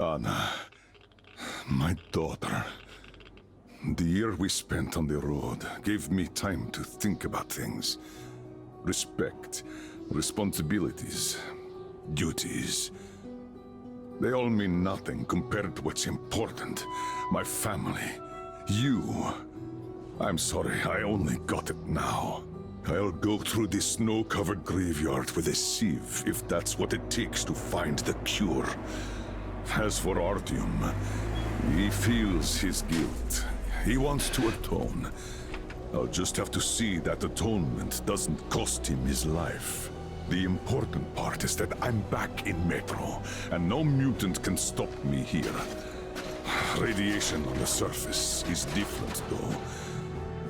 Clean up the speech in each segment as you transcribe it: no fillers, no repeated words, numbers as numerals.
Anna, my daughter. The year we spent on the road gave me time to think about things. Respect, responsibilities, duties. They all mean nothing compared to what's important. My family, you. I'm sorry, I only got it now. I'll go through this snow-covered graveyard with a sieve if that's what it takes to find the cure. As for Artyom, he feels his guilt. He wants to atone. I'll just have to see that atonement doesn't cost him his life. The important part is that I'm back in Metro, and no mutant can stop me here. Radiation on the surface is different, though.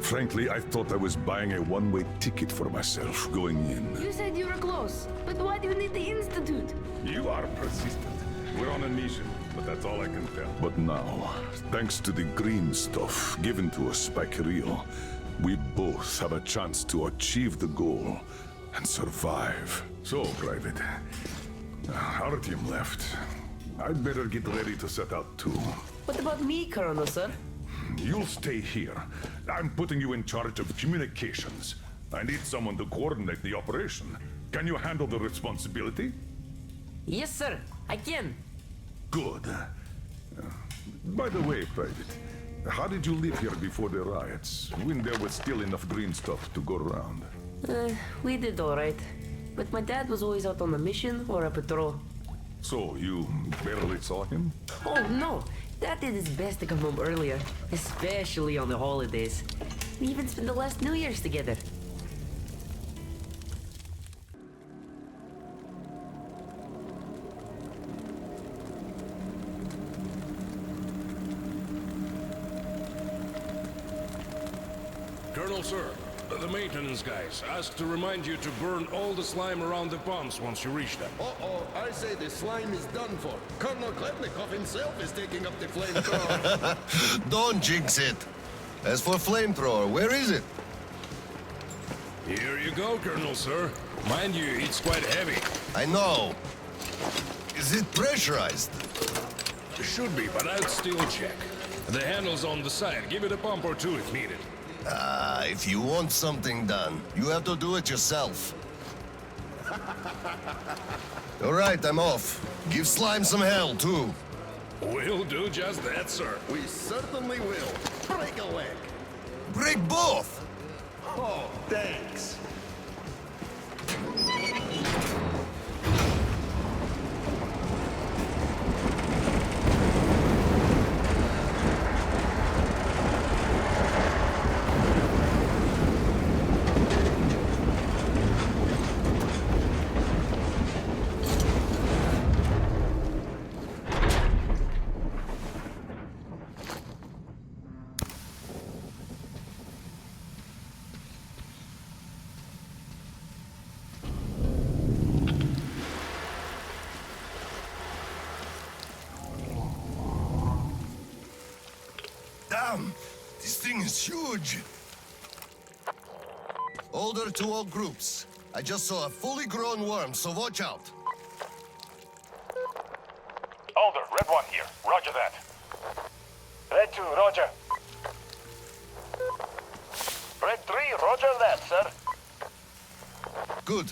Frankly, I thought I was buying a one-way ticket for myself going in. You said you were close, but why do you need the Institute? You are persistent. We're on a mission, but that's all I can tell. But now, thanks to the green stuff given to us by Kirill, we both have a chance to achieve the goal and survive. So, Private, Artyom left. I'd better get ready to set out too. What about me, Colonel, sir? You'll stay here. I'm putting you in charge of communications. I need someone to coordinate the operation. Can you handle the responsibility? Yes, sir. I can. Good. By the way, Private, how did you live here before the riots, when there was still enough green stuff to go around? We did all right. But my dad was always out on a mission or a patrol. So, you barely saw him? Oh, no. Dad did his best to come home earlier, especially on the holidays. We even spent the last New Year's together. Colonel, sir, the maintenance guys asked to remind you to burn all the slime around the pumps once you reach them. Uh-oh, I say the slime is done for. Colonel Klepnikov himself is taking up the flamethrower. Don't jinx it. As for flamethrower, where is it? Here you go, Colonel, sir. Mind you, it's quite heavy. I know. Is it pressurized? Should be, but I'd still check. The handle's on the side. Give it a pump or two if needed. If you want something done, you have to do it yourself. All right, I'm off. Give Slime some hell, too. We'll do just that, sir. We certainly will. Break a leg. Break both! Oh, thanks. Damn! This thing is huge! Order to all groups. I just saw a fully grown worm, so watch out. Alder, Red 1 here. Roger that. Red 2, roger. Red 3, roger that, sir. Good.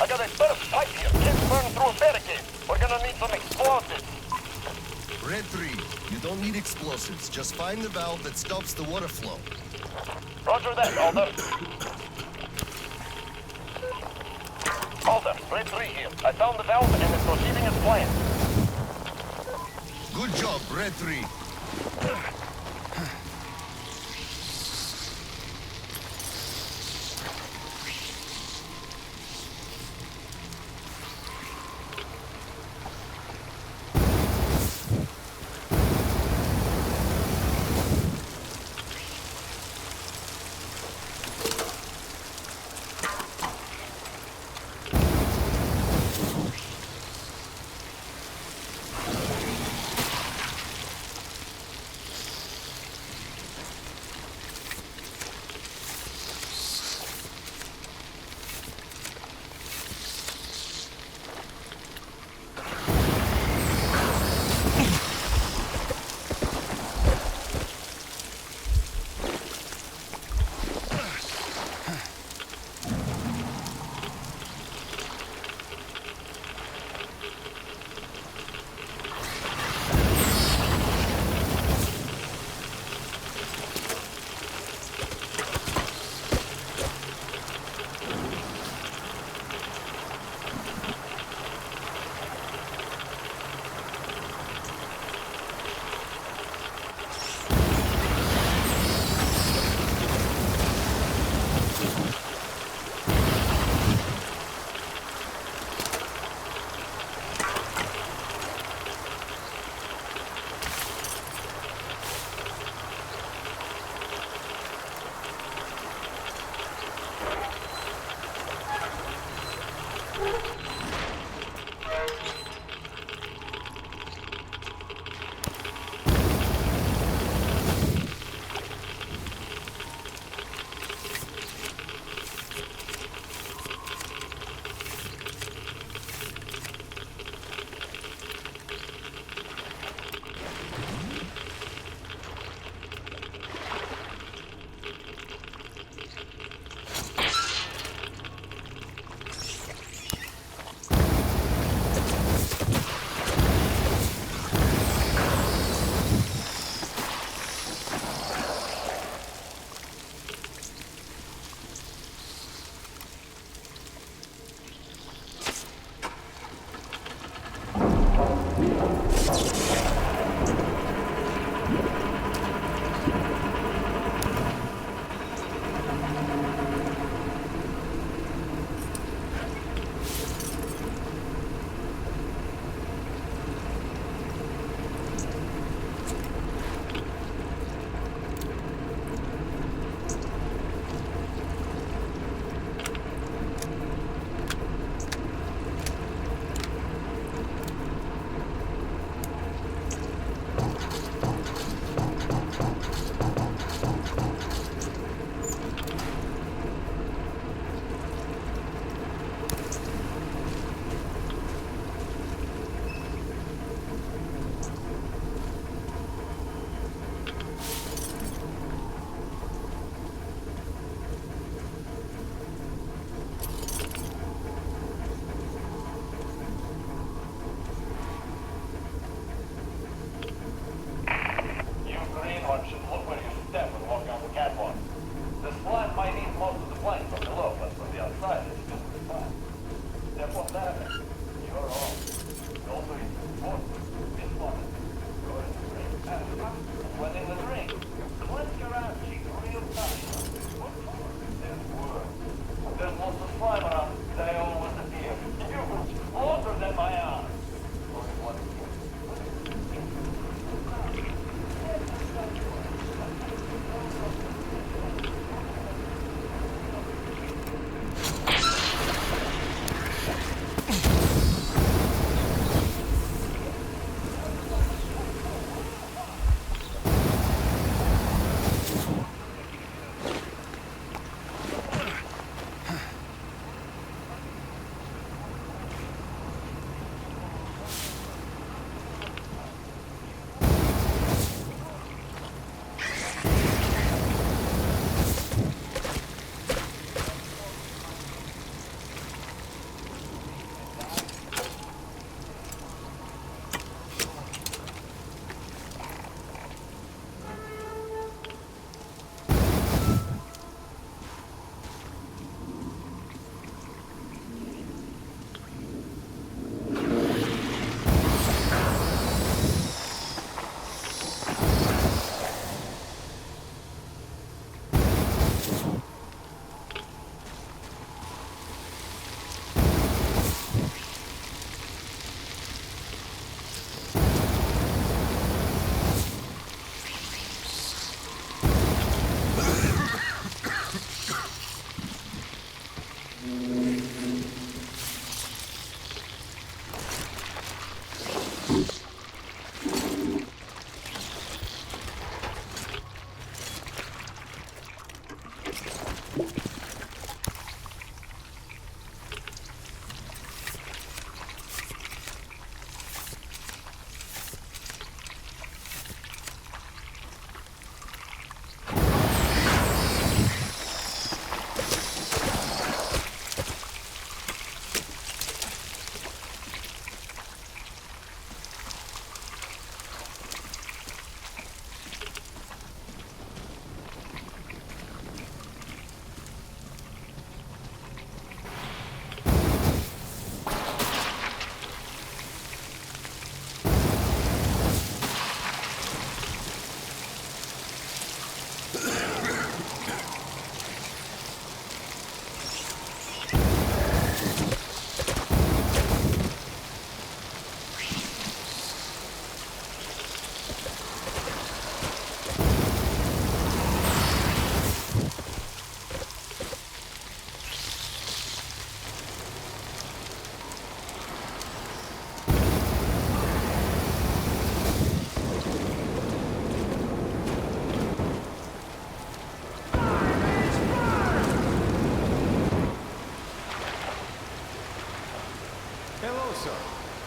I got a burst pipe here. Can't burn through a barricade. We're gonna need some explosives. Red 3, you don't need explosives. Just find the valve that stops the water flow. Roger that, Alder. Alder, Red 3 here. I found the valve and it's proceeding as planned. Good job, Red 3.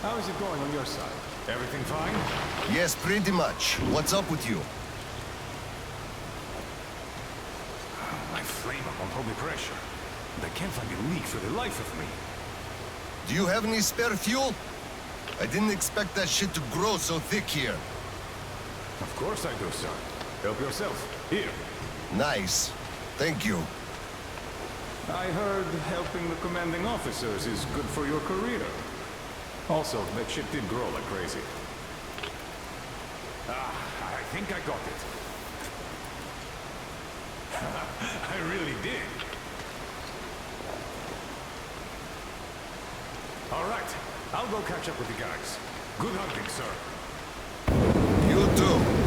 How is it going on your side? Everything fine? Yes, pretty much. What's up with you? My flame up won't hold me pressure. And I can't find a leak for the life of me. Do you have any spare fuel? I didn't expect that shit to grow so thick here. Of course I do, sir. Help yourself. Here. Nice. Thank you. I heard helping the commanding officers is good for your career. Also, that shit did grow like crazy. I think I got it. I really did. All right, I'll go catch up with the guys. Good hunting, sir. You too.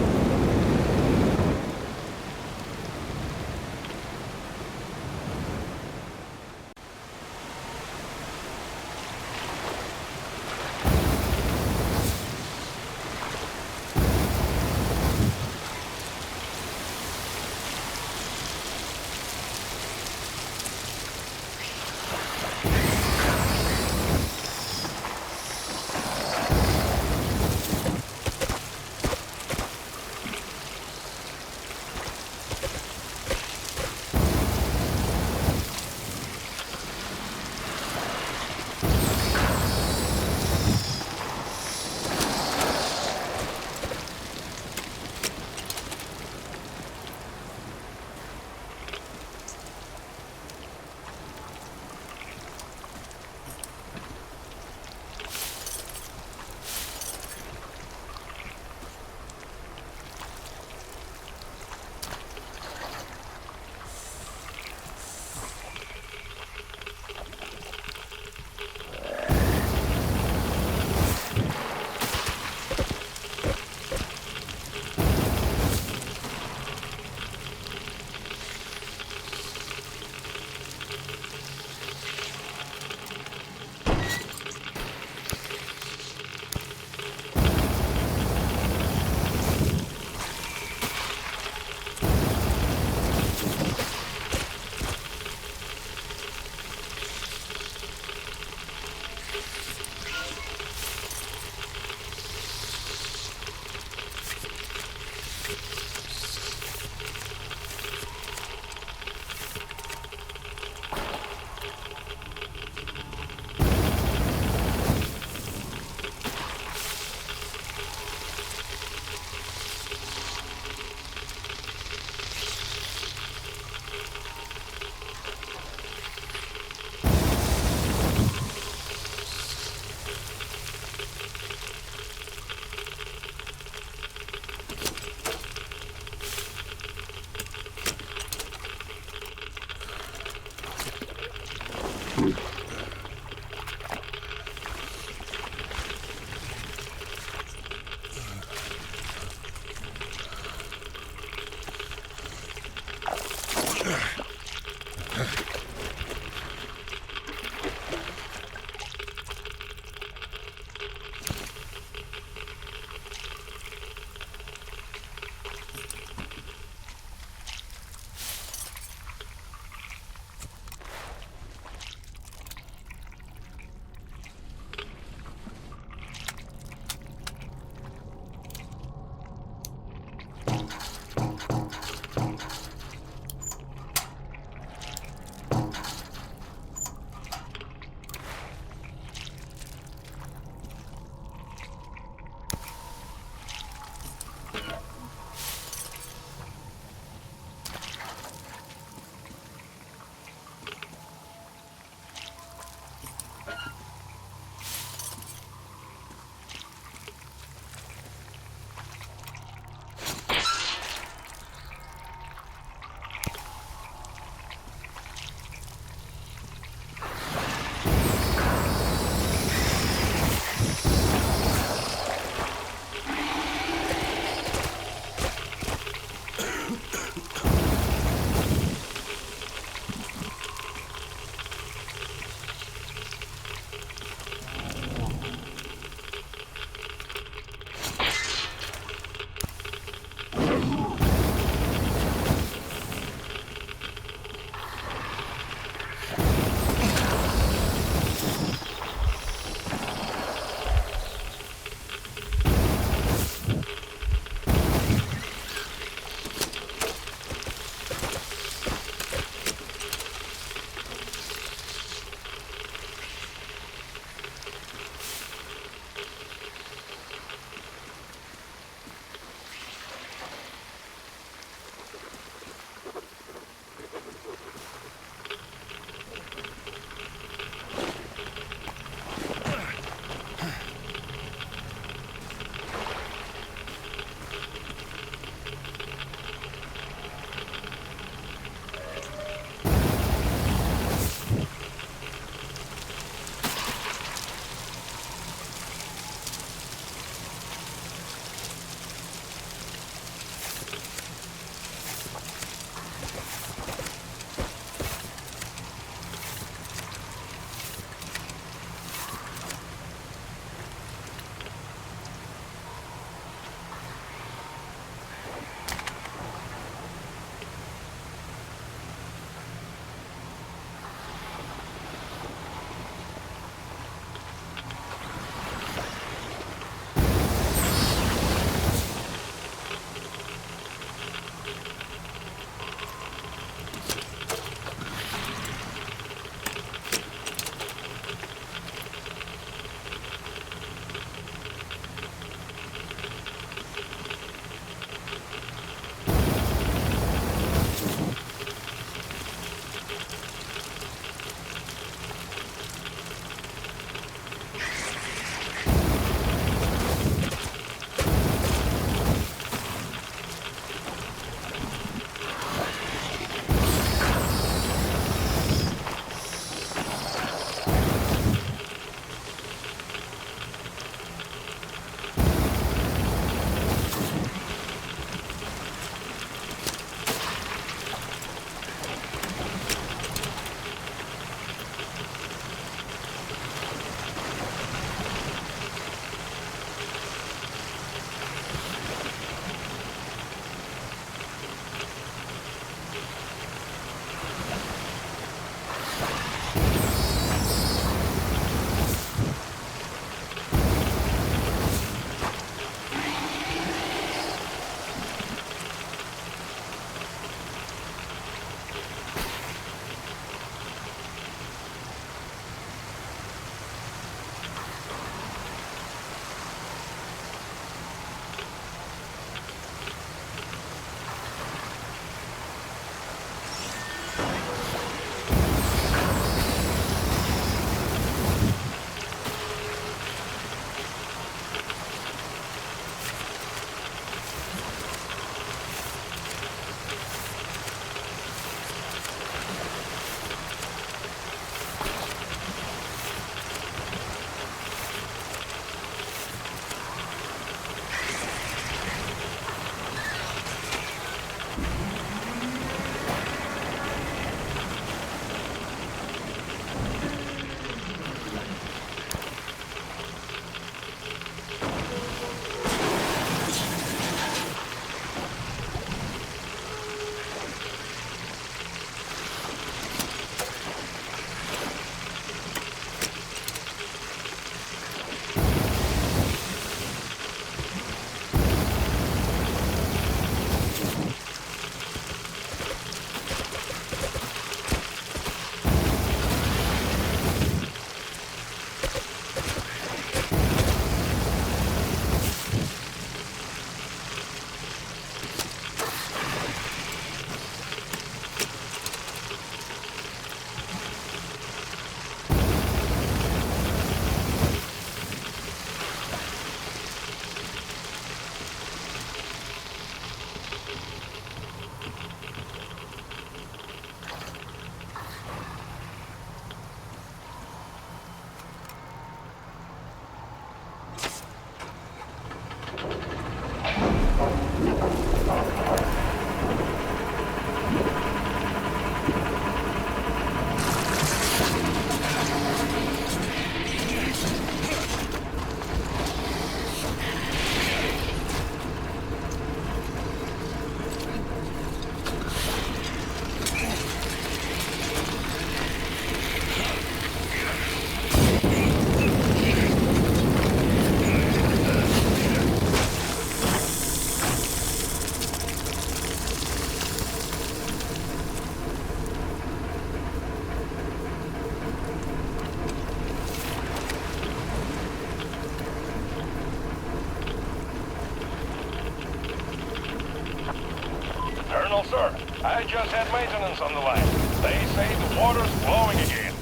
Colonel, sir, I just had maintenance on the line. They say the water's flowing again.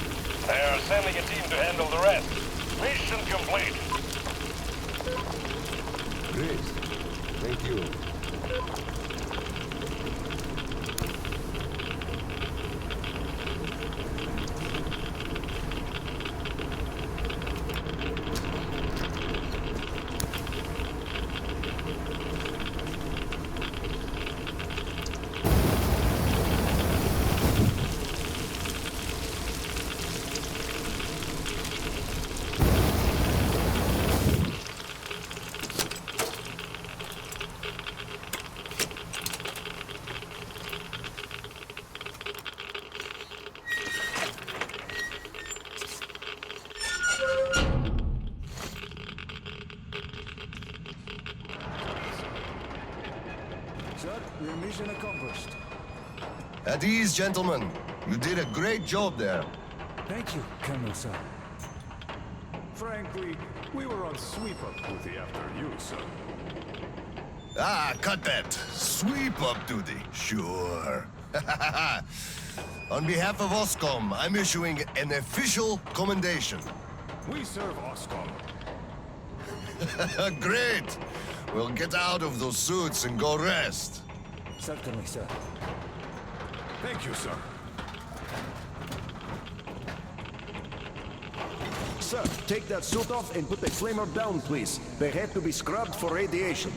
They're sending a team to handle the rest. Mission complete. Great. Thank you. Sir, your mission accomplished. At ease, gentlemen. You did a great job there. Thank you, Colonel, sir. Frankly, we were on sweep-up duty after you, sir. Ah, cut that. Sweep-up duty. Sure. On behalf of OSCOM, I'm issuing an official commendation. We serve OSCOM. Great! We'll get out of those suits and go rest. Certainly, sir. Thank you, sir. Sir, take that suit off and put the flamer down, please. They had to be scrubbed for radiation.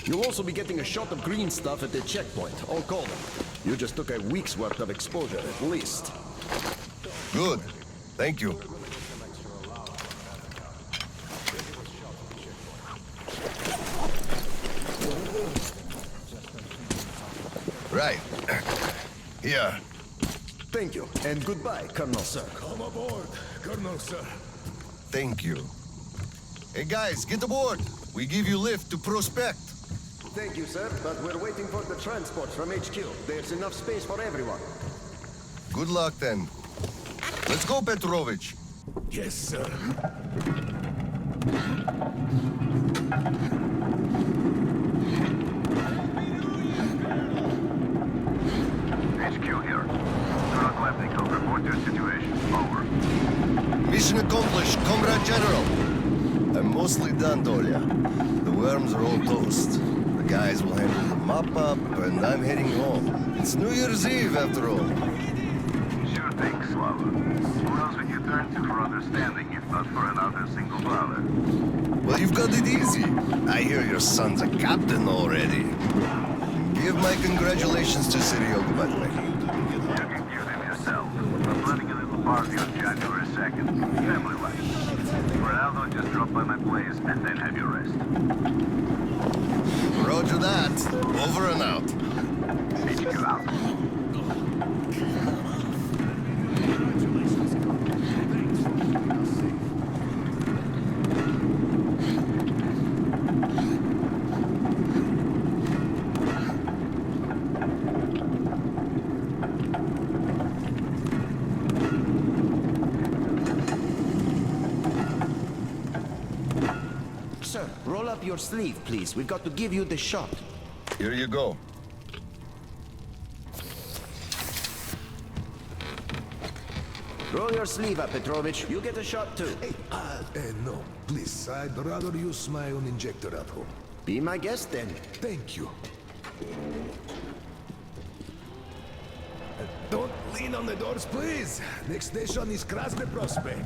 You'll also be getting a shot of green stuff at the checkpoint, all cold. You just took a week's worth of exposure, at least. Good. Thank you. Right. Here. Thank you, and goodbye, Colonel, sir. Come aboard, Colonel, sir. Thank you. Hey guys, get aboard. We give you lift to Prospect. Thank you, sir, but we're waiting for the transport from HQ. There's enough space for everyone. Good luck then. Let's go, Petrovich. Yes, sir. HQ here. Colonel Klepnikov, report your situation. Over. Mission accomplished, Comrade General. I'm mostly done, Dolia. The worms are all toast. The guys will handle the mop-up, and I'm heading home. It's New Year's Eve, after all. Sure thing, Slava. Who else would you turn to for understanding if not for another single father? Well, you've got it easy. I hear your son's a captain already. Give my congratulations to Seryoga, by the way. You can give him yourself. I'm planning a little party on January 2nd. Family-like. For now, though, just drop by my place and then have your rest. Roger that. Over and out. HQ out. Sir, roll up your sleeve, please. We've got to give you the shot. Here you go. Roll your sleeve up, Petrovich. You get a shot, too. No, please. I'd rather use my own injector at home. Be my guest, then. Thank you. Don't lean on the doors, please. Next station is Krasny Prospect.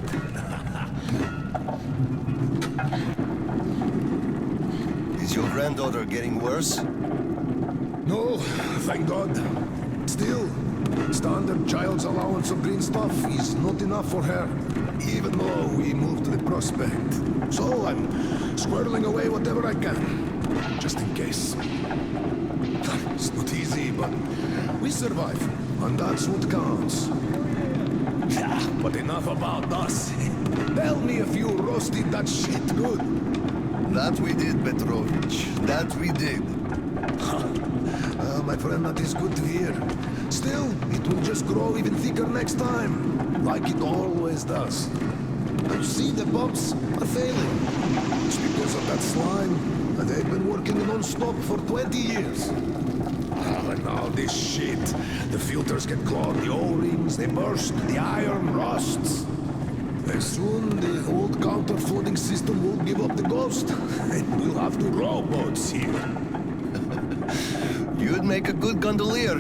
Is your granddaughter getting worse? No, thank God. Still, standard child's allowance of green stuff is not enough for her, even though we moved to the Prospect. So I'm squirreling away whatever I can, just in case. It's not easy, but we survive, and that's what counts. But enough about us. Tell me if you roasted that shit good. That we did, Petrovich. That we did. Well, my friend, that is good to hear. Still, it will just grow even thicker next time, like it always does. And see, the pumps are failing. It's because of that slime, and they've been working non-stop for 20 years. And all this shit. The filters get clogged, the O-rings, they burst, the iron rusts. And soon the old counter-flooding system will give up the ghost. And we'll have the rowboats here. You'd make a good gondolier.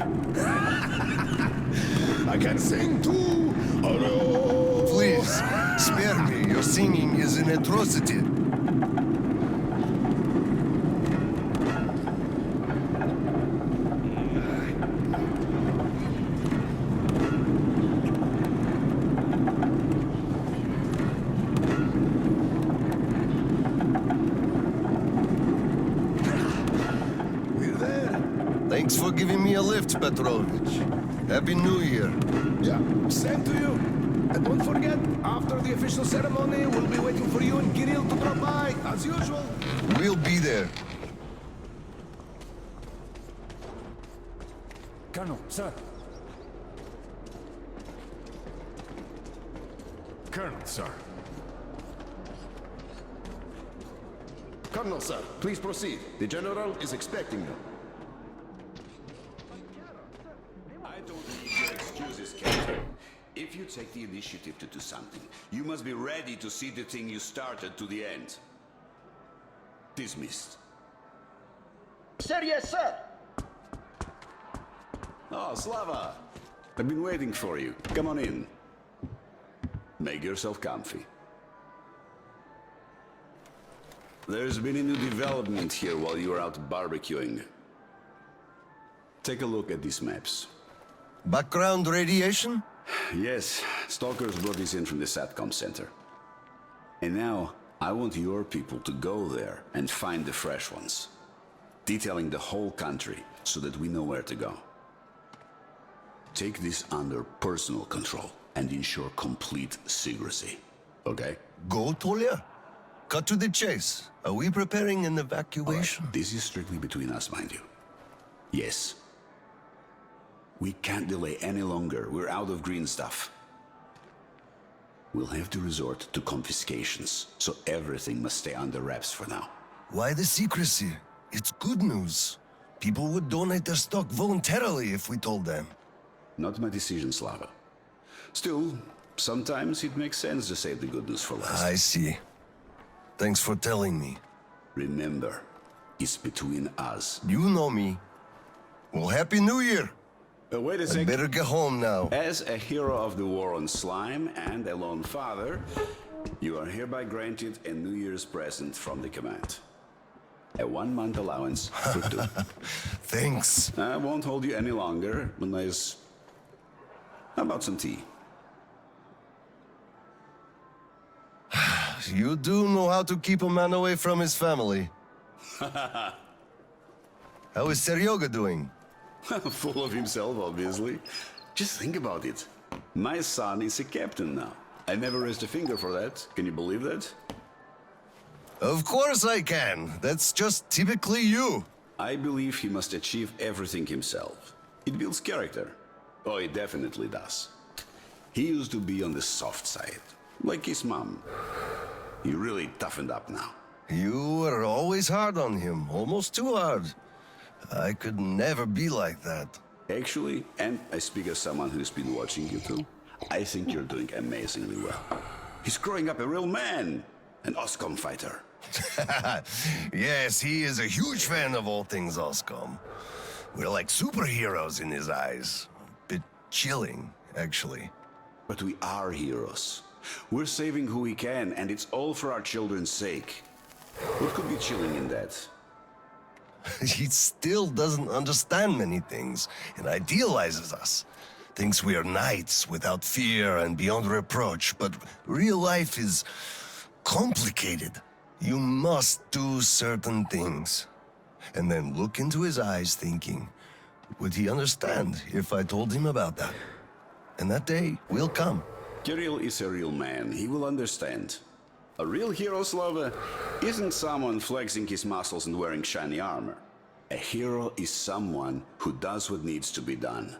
I can sing too. Oh no! Please, spare me. Your singing is an atrocity. We're there. Thanks for giving me a lift, Petrovich. Happy New Year. Yeah, same to you. And don't forget, after the official ceremony, we'll be waiting for you and Kirill to drop by, as usual. We'll be there. Colonel, sir. Colonel, sir. Colonel, sir, please proceed. The General is expecting you. I don't need your excuses, Captain. If you take the initiative to do something, you must be ready to see the thing you started to the end. Dismissed. Sir, yes, sir. Oh, Slava! I've been waiting for you. Come on in. Make yourself comfy. There's been a new development here while you were out barbecuing. Take a look at these maps. Background radiation? Yes, stalkers brought this in from the SATCOM center. And now, I want your people to go there and find the fresh ones. Detailing the whole country so that we know where to go. Take this under personal control and ensure complete secrecy. Okay? Go, Tolia? Cut to the chase. Are we preparing an evacuation? This is strictly between us, mind you. Yes. We can't delay any longer. We're out of green stuff. We'll have to resort to confiscations, so everything must stay under wraps for now. Why the secrecy? It's good news. People would donate their stock voluntarily if we told them. Not my decision, Slava. Still, sometimes it makes sense to save the good news for last. I see. Thanks for telling me. Remember, it's between us. You know me. Well, Happy New Year! Wait a I second. better get home now. As a hero of the war on slime and a lone father, you are hereby granted a New Year's present from the command. A 1-month allowance for 2. Thanks. I won't hold you any longer. A nice... How about some tea? You do know how to keep a man away from his family. How is Seryoga doing? Full of himself, obviously. Just think about it. My son is a captain now. I never raised a finger for that. Can you believe that? Of course I can. That's just typically you. I believe he must achieve everything himself. It builds character. Oh, it definitely does. He used to be on the soft side, like his mom. He really toughened up now. You were always hard on him, almost too hard. I could never be like that. Actually, and I speak as someone who's been watching you too, I think you're doing amazingly well. He's growing up a real man, an OSCOM fighter. Yes, he is a huge fan of all things OSCOM. We're like superheroes in his eyes. Bit chilling, actually. But we are heroes. We're saving who we can, and it's all for our children's sake. What could be chilling in that? He still doesn't understand many things and idealizes us. Thinks we are knights without fear and beyond reproach, but real life is complicated. You must do certain things. And then look into his eyes thinking, would he understand if I told him about that? And that day will come. Kirill is a real man. He will understand. A real hero, Slava, isn't someone flexing his muscles and wearing shiny armor. A hero is someone who does what needs to be done.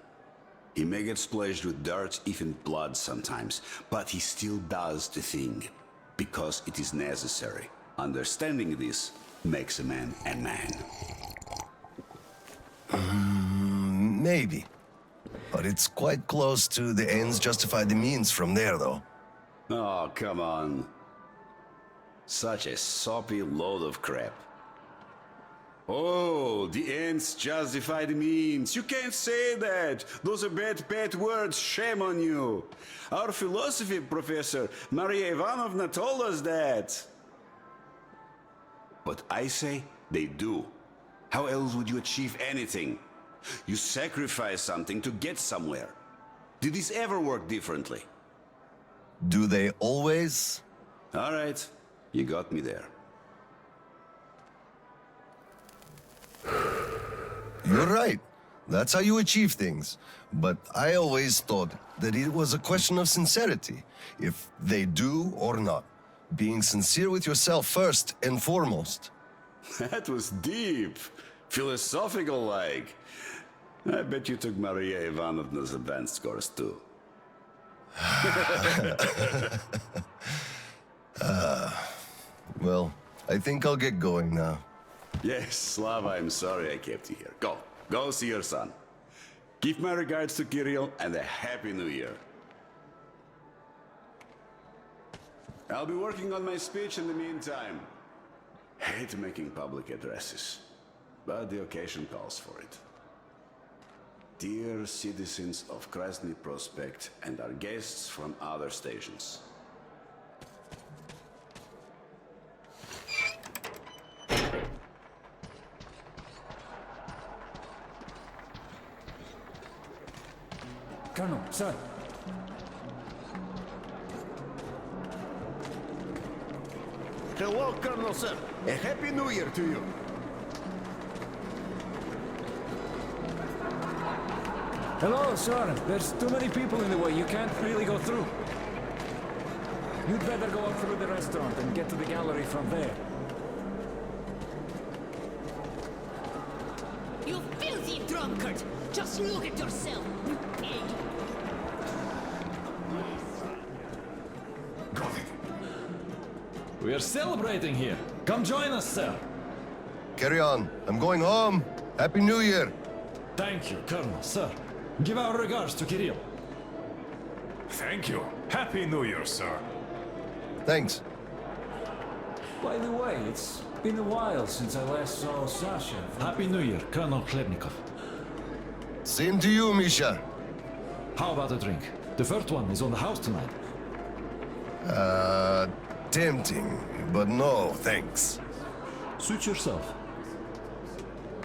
He may get splashed with dirt, even blood sometimes, but he still does the thing, because it is necessary. Understanding this makes a man a man. Maybe. But it's quite close to the ends justify the means from there, though. Oh, come on. Such a soppy load of crap. Oh, the ends justify the means. You can't say that. Those are bad words. Shame on you. Our philosophy professor, Maria Ivanovna, told us that. But I say they do. How else would you achieve anything? You sacrifice something to get somewhere. Did this ever work differently? Do they always? All right, you got me there. You're right. That's how you achieve things. But I always thought that it was a question of sincerity, if they do or not. Being sincere with yourself first and foremost. That was deep. Philosophical-like. I bet you took Maria Ivanovna's advanced course too. Well, I think I'll get going now. Yes, Slava, I'm sorry I kept you here. Go see your son. Give my regards to Kirill and a Happy New Year. I'll be working on my speech in the meantime. Hate making public addresses, but the occasion calls for it. Dear citizens of Krasny Prospect and our guests from other stations. Colonel, sir. Hello, Colonel, sir. A Happy New Year to you. Hello, sir. There's too many people in the way. You can't really go through. You'd better go up through the restaurant and get to the gallery from there. You filthy drunkard! Just look at yourself, you pig! Got it. We are celebrating here. Come join us, sir. Carry on. I'm going home. Happy New Year. Thank you, Colonel, sir. Give our regards to Kirill. Thank you. Happy New Year, sir. Thanks. By the way, it's been a while since I last saw Sasha. Happy New Year, Colonel Khlebnikov. Same to you, Misha. How about a drink? The first one is on the house tonight. Tempting, but no, thanks. Suit yourself.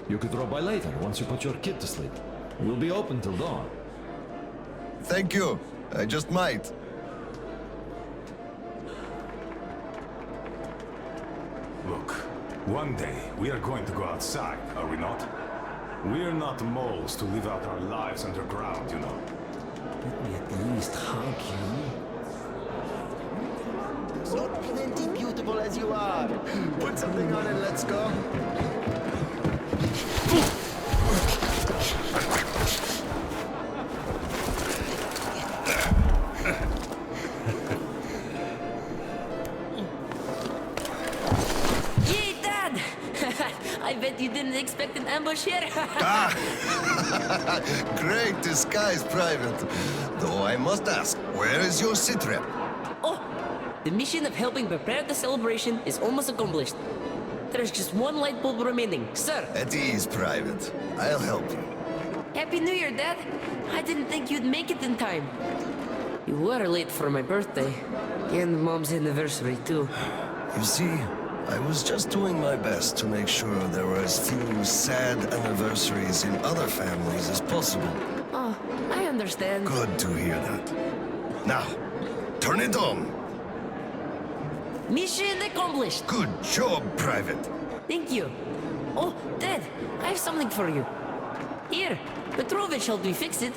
You could drop by later, once you put your kid to sleep. We'll be open till dawn. Thank you. I just might. Look, one day we are going to go outside, are we not? We're not moles to live out our lives underground, you know. Let me at least hug you. So plenty beautiful as you are. Put something on and let's go. Yay, Dad! I bet you didn't expect an ambush here. Great disguise, Private. Though I must ask, where is your sitrep? Oh, the mission of helping prepare the celebration is almost accomplished. There's just one light bulb remaining, sir. At ease, Private. I'll help you. Happy New Year, Dad. I didn't think you'd make it in time. You were late for my birthday. And Mom's anniversary, too. You see, I was just doing my best to make sure there were as few sad anniversaries in other families as possible. Oh, I understand. Good to hear that. Now, turn it on. Mission accomplished. Good job, Private. Thank you. Oh, Dad, I have something for you. Here, Petrovich helped me fix it.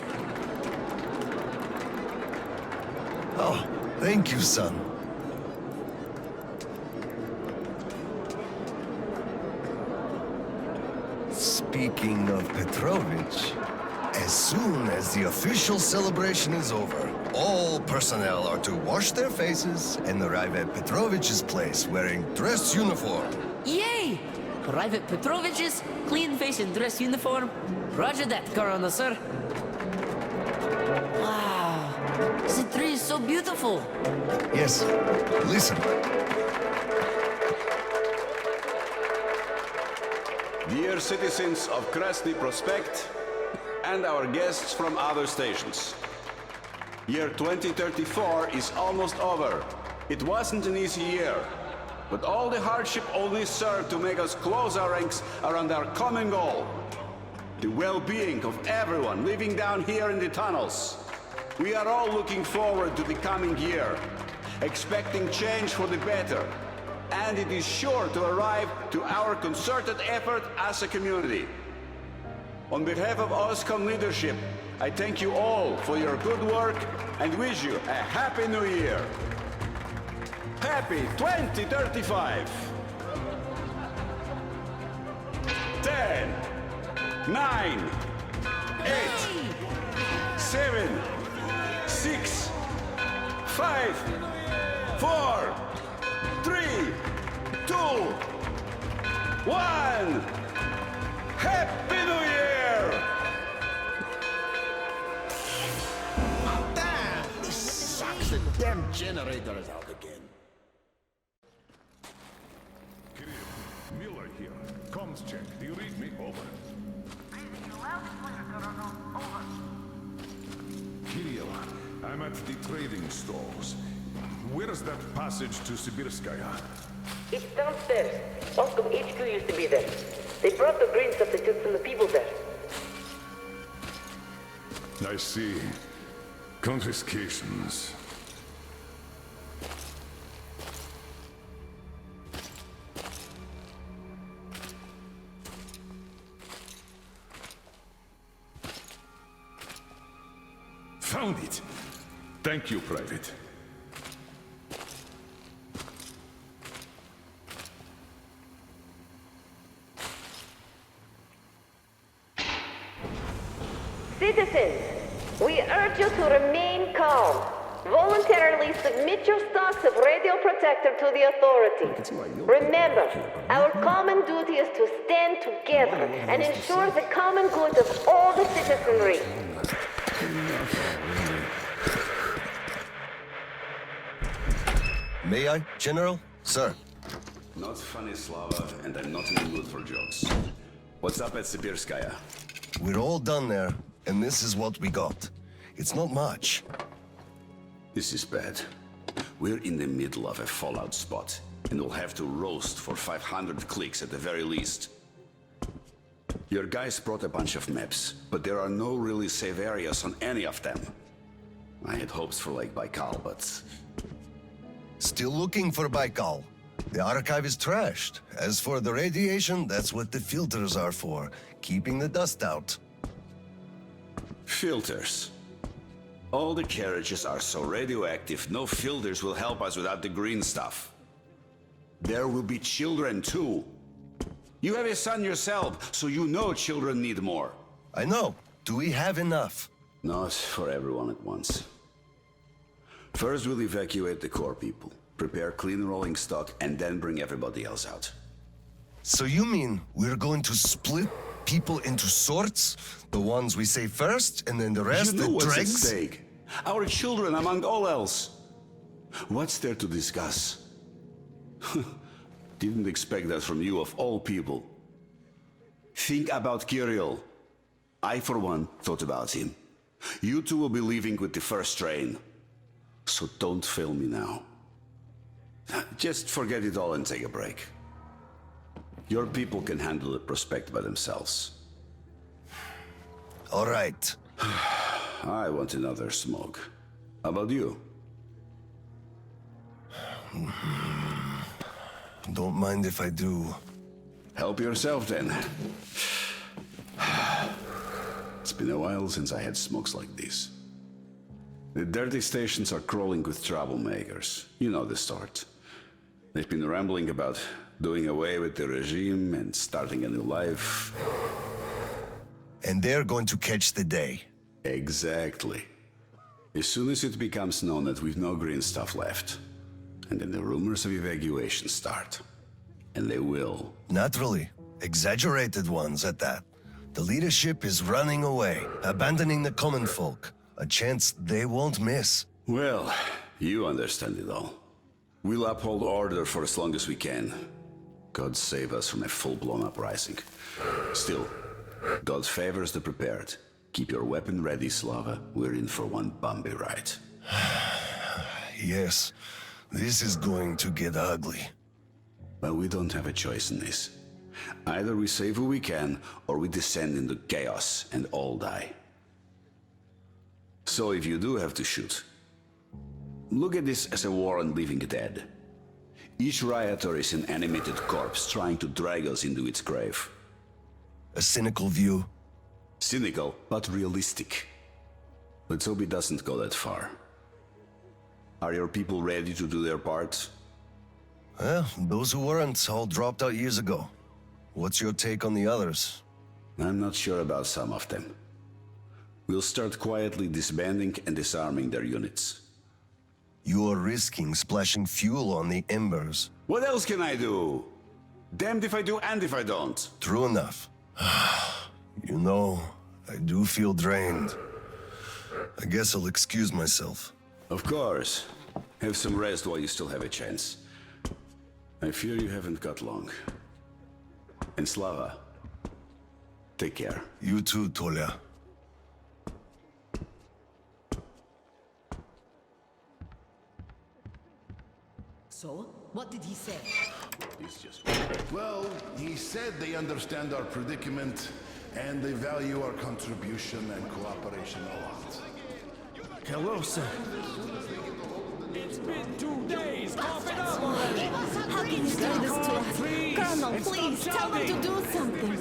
Oh, thank you, son. Speaking of Petrovich, as soon as the official celebration is over, all personnel are to wash their faces and arrive at Petrovich's place wearing dress uniform. Yay! Private Petrovich's clean face and dress uniform. Roger that, Corona, sir. Wow, the tree is so beautiful. Yes. Listen. Dear citizens of Krasny Prospect and our guests from other stations. Year 2034 is almost over. It wasn't an easy year, but all the hardship only served to make us close our ranks around our common goal. The well-being of everyone living down here in the tunnels. We are all looking forward to the coming year, expecting change for the better, and it is sure to arrive to our concerted effort as a community. On behalf of OSCOM leadership, I thank you all for your good work and wish you a Happy New Year. Happy 2035! 10, 9, 8, 7, 6, 5, 4, 3, 2, 1! Happy New Year! Damn! This sucks. The damn generator is out again. Kirill, Miller here. Comms check. Do you read me? Over. Kirill, I'm at the trading stalls. Where's that passage to Sibirskaya? It's downstairs. Oscom HQ used to be there. They brought the green substitutes from the people there. I see. Confiscations. Found it! Thank you, Private. Citizens, we urge you to remain calm. Voluntarily submit your stocks of radio protector to the authorities. Remember, our common duty is to stand together and ensure the common good of all the citizenry. May I, General? Sir. Not funny, Slava, and I'm not in the mood for jokes. What's up at Sibirskaya? We're all done there, and this is what we got. It's not much. This is bad. We're in the middle of a fallout spot, and we'll have to roast for 500 clicks at the very least. Your guys brought a bunch of maps, but there are no really safe areas on any of them. I had hopes for Lake Baikal, but... Still looking for Baikal. The archive is trashed. As for the radiation, that's what the filters are for. Keeping the dust out. Filters. All the carriages are so radioactive, no filters will help us without the green stuff. There will be children too. You have a son yourself, so you know children need more. I know. Do we have enough? Not for everyone at once. First we'll evacuate the core people, prepare clean rolling stock, and then bring everybody else out. So you mean we're going to split people into sorts? The ones we save first, and then the rest, you know the what's dregs? at stake. Our children among all else. What's there to discuss? Didn't expect that from you of all people. Think about Kirill. I, for one, thought about him. You two will be leaving with the first train. So don't fail me now. Just forget it all and take a break. Your people can handle the prospect by themselves. All right. I want another smoke. How about you? Don't mind if I do. Help yourself then. It's been a while since I had smokes like these. The dirty stations are crawling with troublemakers. You know the sort. They've been rambling about doing away with the regime and starting a new life. And they're going to catch the day. Exactly. As soon as it becomes known that we've no green stuff left, and then the rumors of evacuation start. And they will. Naturally. Exaggerated ones at that. The leadership is running away, abandoning the common folk. A chance they won't miss. Well, you understand it all. We'll uphold order for as long as we can. God save us from a full-blown uprising. Still, God favors the prepared. Keep your weapon ready, Slava. We're in for one bumpy ride. Yes, this is going to get ugly. But we don't have a choice in this. Either we save who we can, or we descend into chaos and all die. So if you do have to shoot, look at this as a war on living dead. Each rioter is an animated corpse trying to drag us into its grave. A cynical view. Cynical, but realistic. Let's hope it doesn't go that far. Are your people ready to do their part? Well, those who weren't all dropped out years ago. What's your take on the others? I'm not sure about some of them. We'll start quietly disbanding and disarming their units. You are risking splashing fuel on the embers. What else can I do? Damned if I do and if I don't. True enough. You know, I do feel drained. I guess I'll excuse myself. Of course. Have some rest while you still have a chance. I fear you haven't got long. And Slava, take care. You too, Tolia. So, what did he say? He's just... Well, he said they understand our predicament and they value our contribution and cooperation a lot. Hello, sir. It's been 2 days. Cough it up already. How can you do this to us? Please, Colonel, and please, stop tell them to shouting. do something.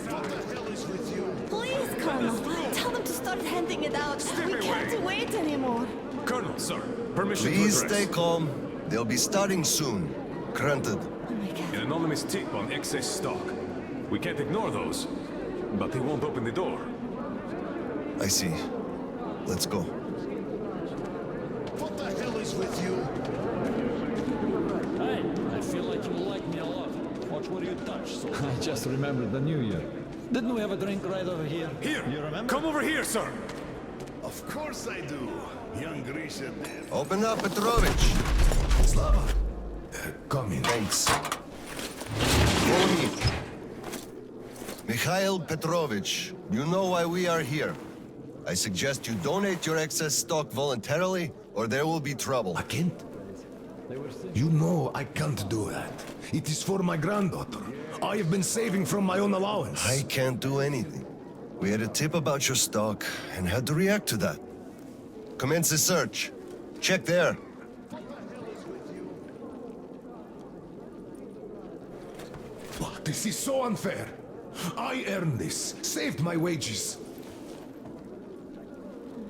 Please, Colonel, tell them to start handing it out. We can't wait anymore. Colonel, sir, permission Please to address. stay calm. They'll be starting soon. Granted. Oh my God. An anonymous tip on excess stock. We can't ignore those, but they won't open the door. I see. Let's go. What the hell is with you? Hey, I feel like you like me a lot. Watch what you touch, so... I just remembered the New Year. Didn't we have a drink right over here? Here! You remember? Come over here, sir! Of course I do. Young Grisha did. Open up, Petrovich. Slava. Come in. Thanks. Follow me. Mikhail Petrovich, you know why we are here. I suggest you donate your excess stock voluntarily, or there will be trouble. I can't. You know I can't do that. It is for my granddaughter. I have been saving from my own allowance. I can't do anything. We had a tip about your stock and had to react to that. Commence the search. Check there. This is so unfair. I earned this, saved my wages.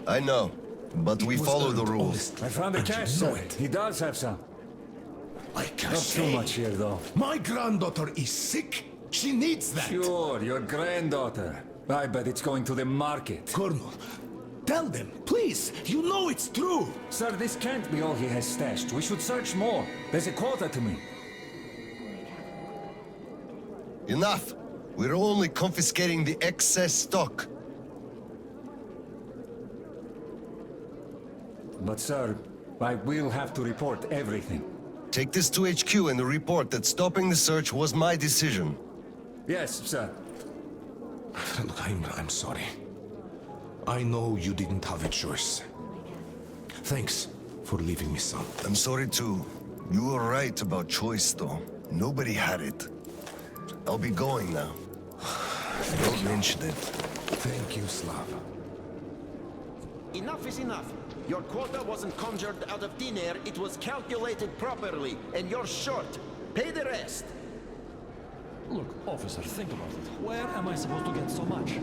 I know, but we was follow the earned rules. I found the And you cash, know sir. it. He does have some. I can't Not too much here, though. My granddaughter is sick. She needs that. Sure, your granddaughter. I bet it's going to the market. Colonel, tell them, please. You know it's true. Sir, this can't be all he has stashed. We should search more. There's a quota to me. Enough. We're only confiscating the excess stock. But, sir, I will have to report everything. Take this to HQ and report that stopping the search was my decision. Yes, sir. Look, I'm sorry. I know you didn't have a choice. Thanks for leaving me some. I'm sorry too. You were right about choice, though. Nobody had it. I'll be going now. Don't mention it. Thank you, Slava. Enough is enough. Your quota wasn't conjured out of thin air, it was calculated properly, and you're short. Pay the rest. Look, officer, think about it. Where am I supposed to get so much?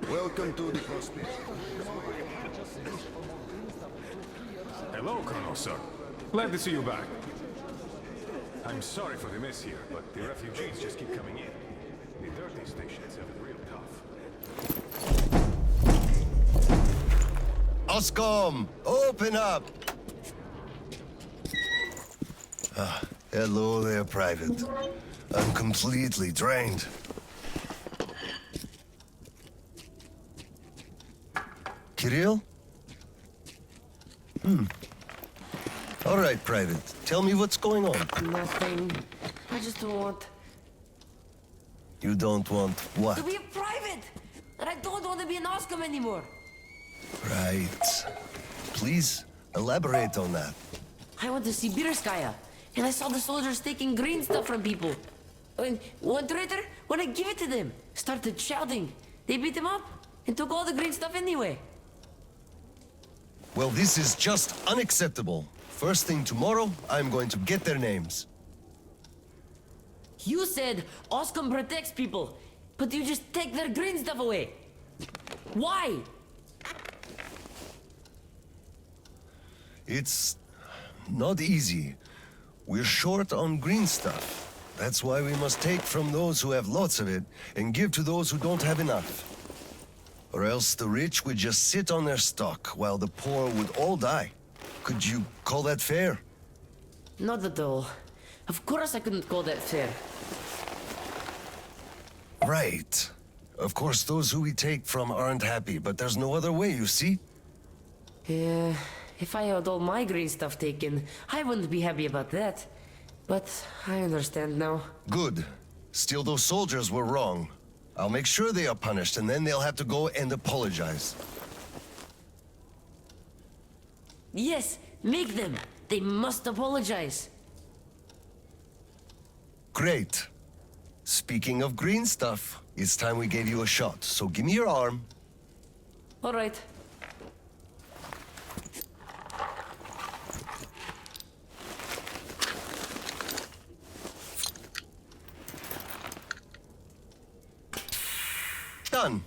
Welcome to the prospect. Hello, Colonel, sir. Glad to see you back. I'm sorry for the mess here, but the refugees just keep coming in. The Oscom, open up! Hello there, Private. I'm completely drained. Kirill? All right, Private. Tell me what's going on. Nothing. I just don't want You don't want what? to be a private! And I don't want to be an Oscom anymore! Right. Please, elaborate on that. I went to Sibirskaya, and I saw the soldiers taking green stuff from people. And one traitor, when I give it to them, started shouting. They beat him up and took all the green stuff anyway. Well, this is just unacceptable. First thing tomorrow, I'm going to get their names. You said Oscom protects people, but you just take their green stuff away. Why? It's not easy. We're short on green stuff. That's why we must take from those who have lots of it and give to those who don't have enough. Or else the rich would just sit on their stock while the poor would all die. Could you call that fair? Not at all. Of course I couldn't call that fair. Right. Of course, those who we take from aren't happy, but there's no other way, you see? Yeah, if I had all my green stuff taken, I wouldn't be happy about that. But I understand now. Good. Still, those soldiers were wrong. I'll make sure they are punished, and then they'll have to go and apologize. Yes, make them. They must apologize. Great. Speaking of green stuff, it's time we gave you a shot, so give me your arm. All right. Done.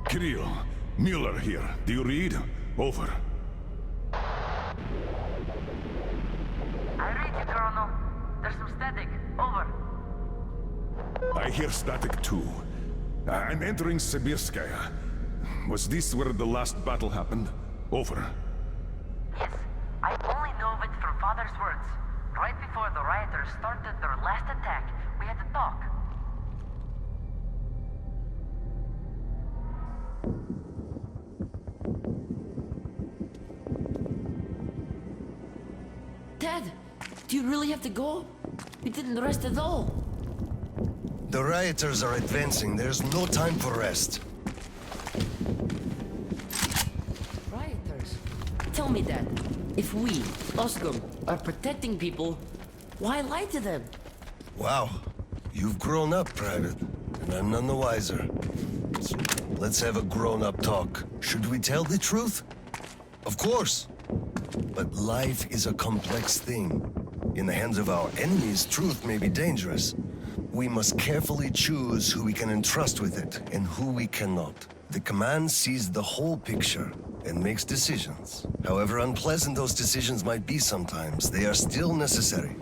Kirill, Mueller here. Do you read? Over. I read you, Colonel. There's some static. Over. I hear static too. I'm entering Sibirskaya. Was this where the last battle happened? Over. Yes, I only know of it from Father's words. Right before the rioters started their last attack, we had to talk. Dad, do you really have to go? We didn't rest at all. The rioters are advancing. There's no time for rest. Rioters? Tell me, Dad. If we, Oscom, are protecting people, why lie to them? Wow. You've grown up, Private. And I'm none the wiser. So let's have a grown-up talk. Should we tell the truth? Of course. But life is a complex thing. In the hands of our enemies, truth may be dangerous. We must carefully choose who we can entrust with it and who we cannot. The command sees the whole picture and makes decisions. However unpleasant those decisions might be sometimes, they are still necessary.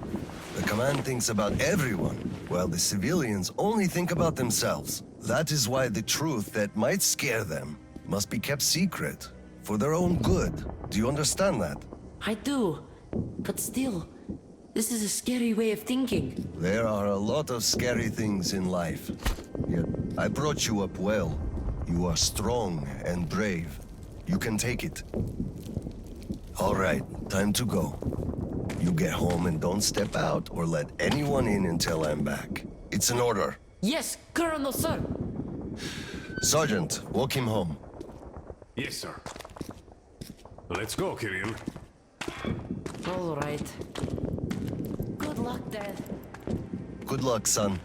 The command thinks about everyone, while the civilians only think about themselves. That is why the truth that might scare them must be kept secret, for their own good. Do you understand that? I do. But still, This is a scary way of thinking. There are a lot of scary things in life. Yet, I brought you up well. You are strong and brave. You can take it. All right, time to go. You get home and don't step out or let anyone in until I'm back. It's an order. Yes, Colonel, sir. Sergeant, walk him home. Yes, sir. Let's go, Kirill. All right. Good luck, Dad. Good luck, son.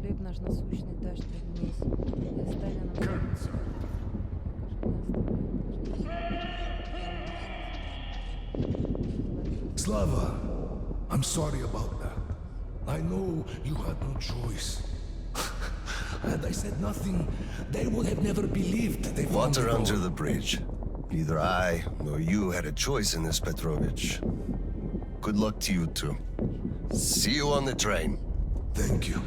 Хлеб наш насущный дашь днесь, и остави нам... Colonel, sir. Slava, I'm sorry about that. I know you had no choice. Had I said nothing, they would have never believed they found Water the under gold. the bridge. Neither I nor you had a choice in this, Petrovich. Good luck to you two. See you on the train. Thank you.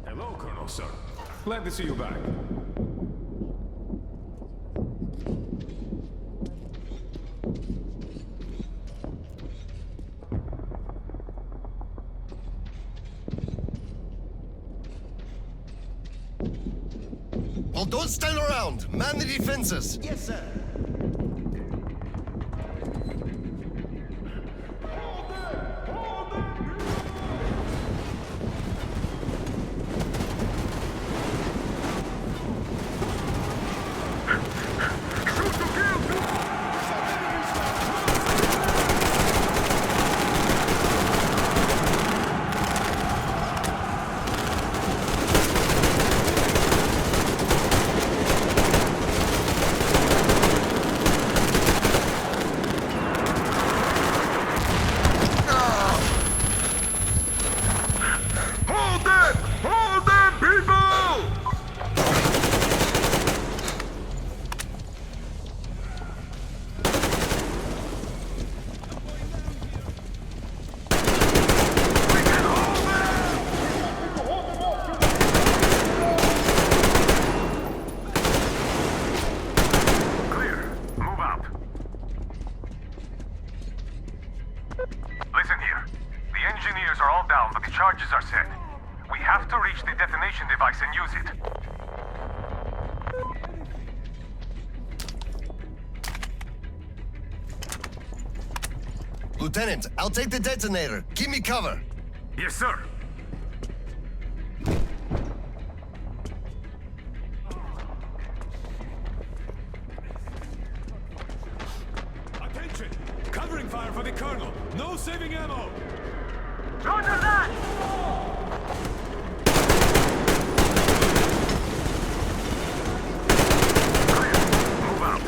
Hello, Colonel, sir. Glad to see you back. Well, don't stand around. Man the defenses. Yes, sir. Listen here. The engineers are all down, but the charges are set. We have to reach the detonation device and use it. Lieutenant, I'll take the detonator. Give me cover. Yes, sir. Attention! Covering fire for the Colonel. No saving ammo. Roger that! Move out.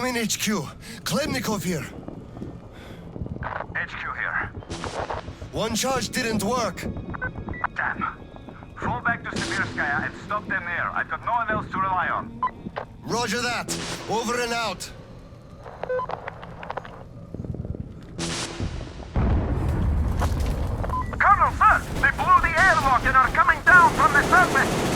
in HQ. Klemnikov here. HQ here. One charge didn't work. Damn. Fall back to Sibirskaya and stop them there. I've got no one else to rely on. Roger that. Over and out. Colonel, sir! They blew the airlock and are coming down from the surface!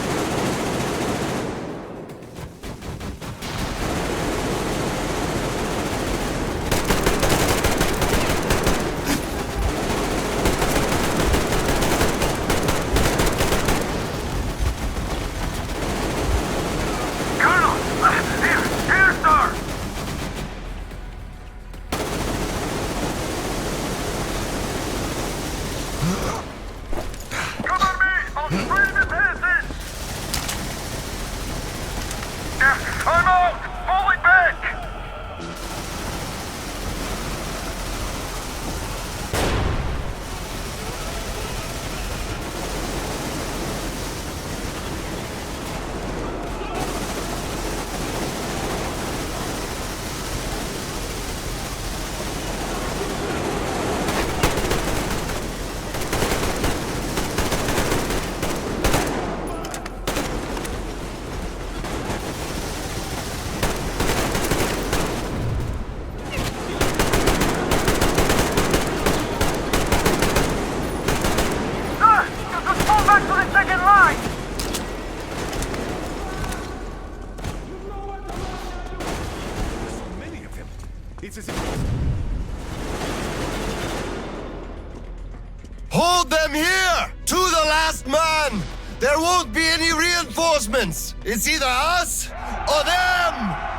Hold them here! To the last man! There won't be any reinforcements! It's either us or them!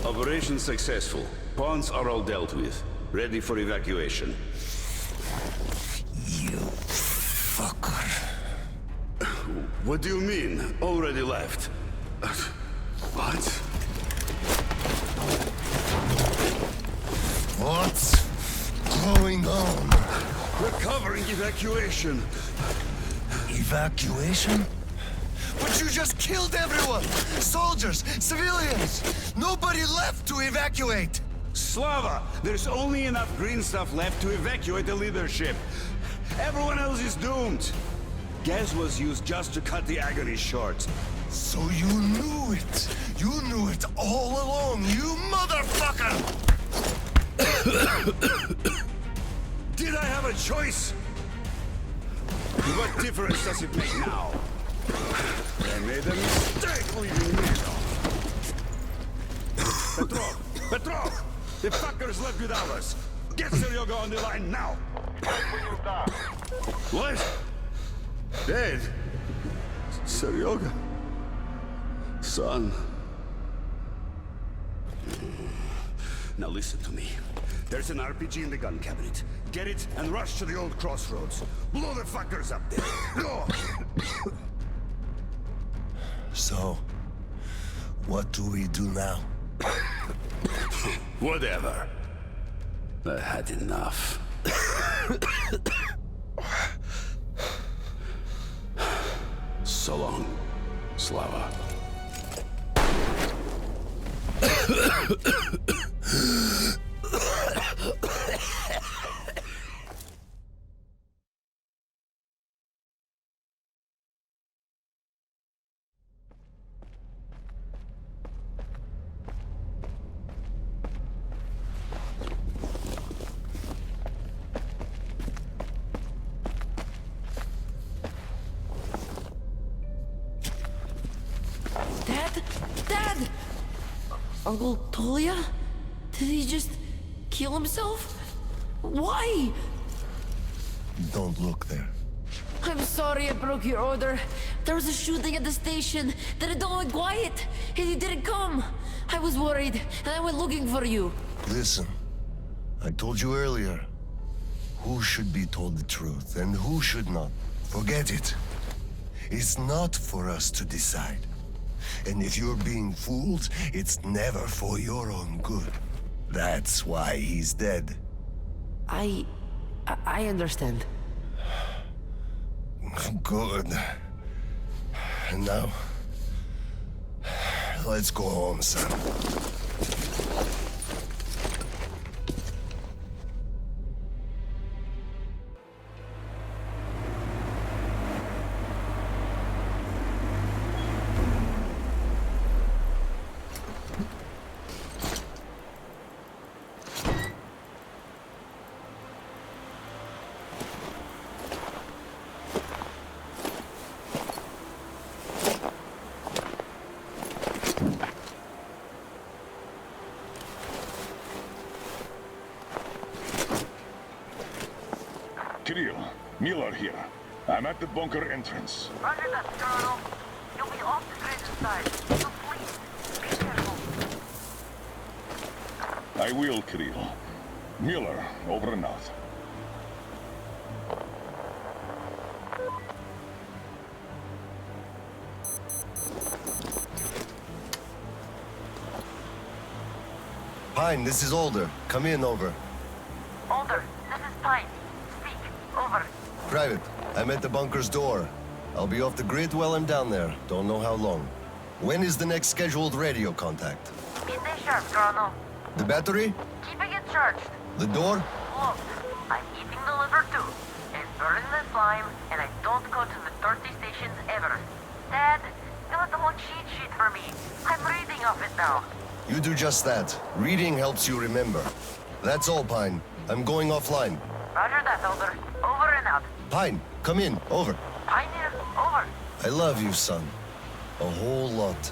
Operation successful. Pawns are all dealt with. Ready for evacuation. You fucker. What do you mean? Already left? What? What's going on? We're covering evacuation. Evacuation? But you just killed everyone! Soldiers, civilians! Nobody left to evacuate! Slava, there's only enough green stuff left to evacuate the leadership. Everyone else is doomed. Gas was used just to cut the agony short. So you knew it! You knew it all along, you motherfucker! Did I have a choice? What difference does it make now? I made a mistake leaving me. Petrov! The fuckers left without us. Get Seryoga on the line now. What? Dead? Seryoga? Son? Now listen to me. There's an RPG in the gun cabinet. Get it and rush to the old crossroads. Blow the fuckers up there. Go! So, what do we do now? Whatever. I had enough. So long, Slava. Dad! Uncle Tolia? Did he just kill himself? Why? Don't look there. I'm sorry I broke your order. There was a shooting at the station. Then it all went quiet, and you didn't come. I was worried, and I went looking for you. Listen, I told you earlier, who should be told the truth and who should not. Forget it. It's not for us to decide. And if you're being fooled, it's never for your own good. That's why he's dead. I understand. Good. And now, let's go home, son. Kirill, Miller here. I'm at the bunker entrance. Roger that, Colonel. You'll be off the grid inside, so please, be careful. I will, Kirill. Miller, over and out. Pine, this is Older. Come in, over. Older, this is Pine. Speak. Over. Private, I'm at the bunker's door. I'll be off the grid while I'm down there. Don't know how long. When is the next scheduled radio contact? Midday sharp, Colonel. The battery? Keeping it charged. The door? Look, I'm eating the liver too, and burning the slime, and I don't go to the dirty stations ever. Dad, fill out the whole cheat sheet for me. I'm reading off it now. You do just that. Reading helps you remember. That's all, Pine. I'm going offline. Roger that, Elder. Over and out. Pine, come in. Over. Pine here. Over. I love you, son. A whole lot.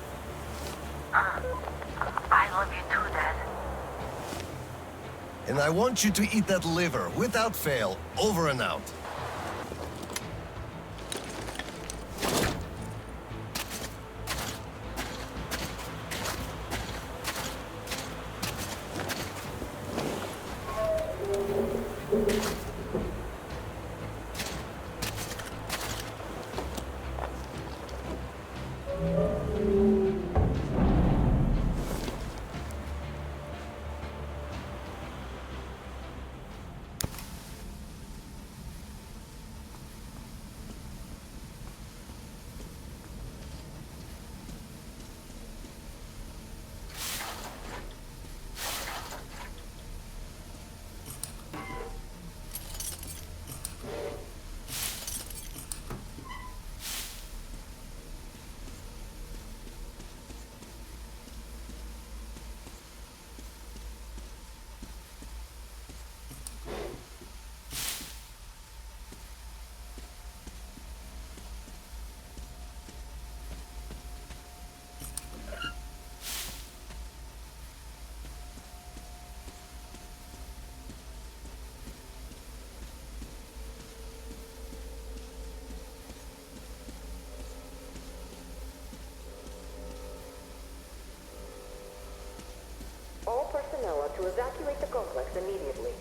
I love you too, Dad. And I want you to eat that liver, without fail. Over and out. to evacuate the complex immediately.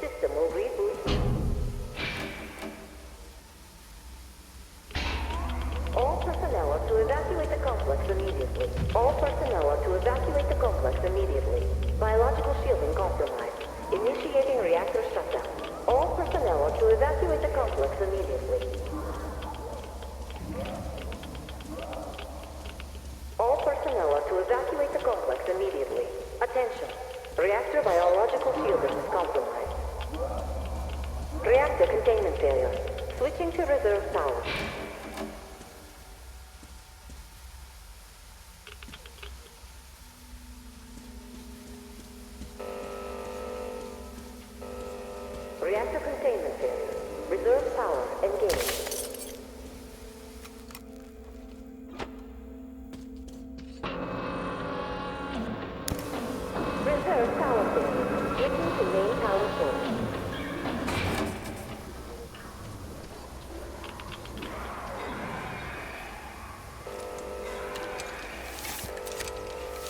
System will reboot. All personnel are to evacuate the complex immediately. All personnel are to evacuate the complex immediately. Biological shielding compromised. Initiating reactor shutdown. All personnel are to evacuate the complex immediately. All personnel are to evacuate the complex immediately. Attention. Reactor biological shielding is compromised. Reactor containment failure. Switching to reserve power. Reactor containment failure. Reserve power engaged. Reserve power failure. Switching to main power source.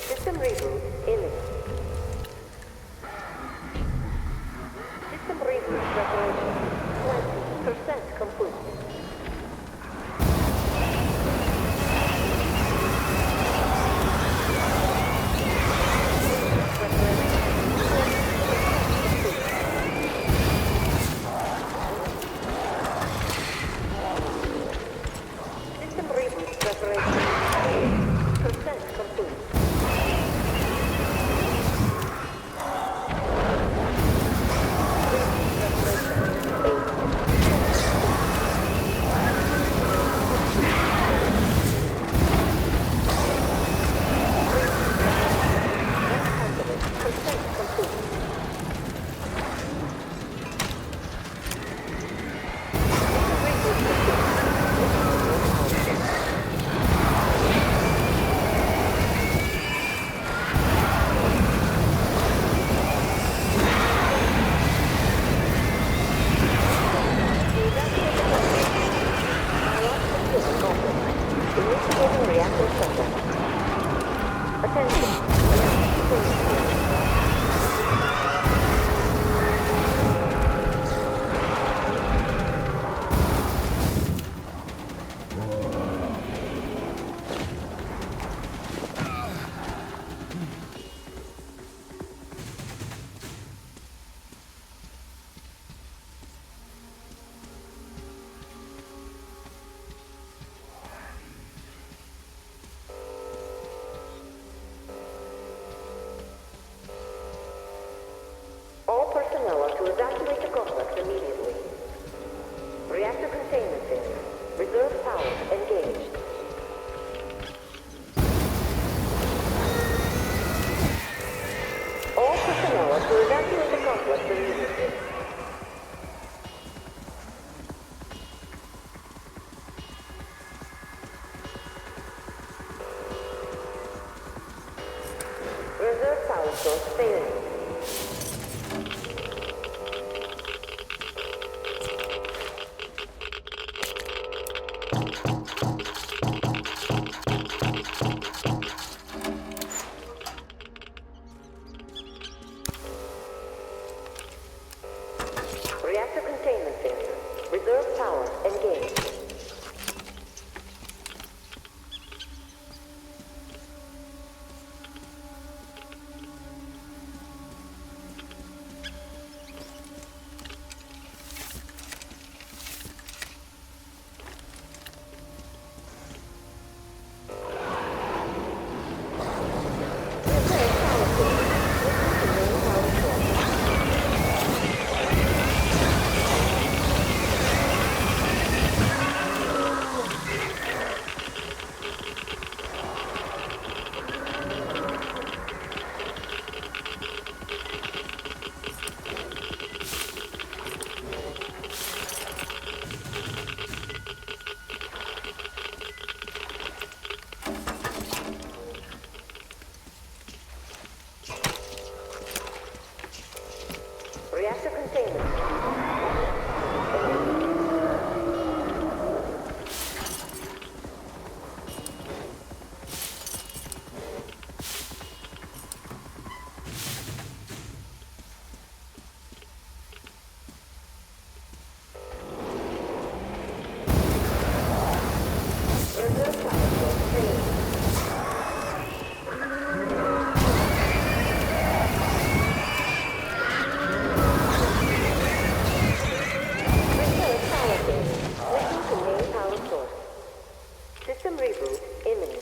System reboot imminent. System reboot preparation 20% complete. System reboot preparation 80% complete. Initiating reactor shutdown. Attention. All personnel are to evacuate the complex immediately. Reactor containment failure. Reserve power engaged. All personnel are to evacuate the complex immediately. Reserve power source failing. Reactor containment failure. Reserve power engaged. containment. System reboot imminent.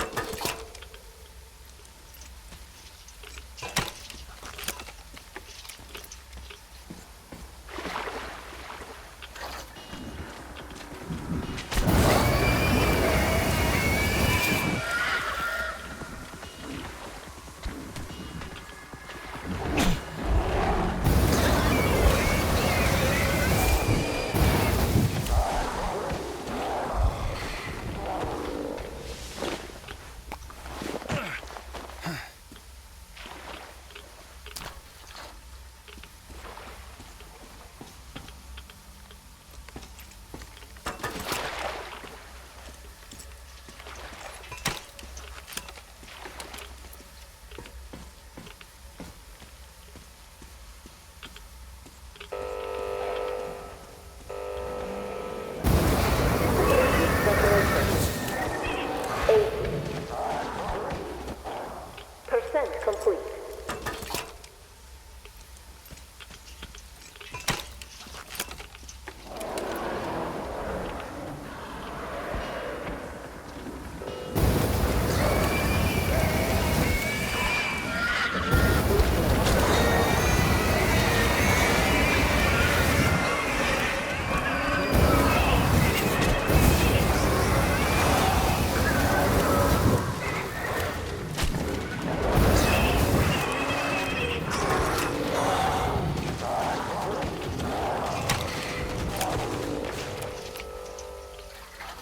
Complete.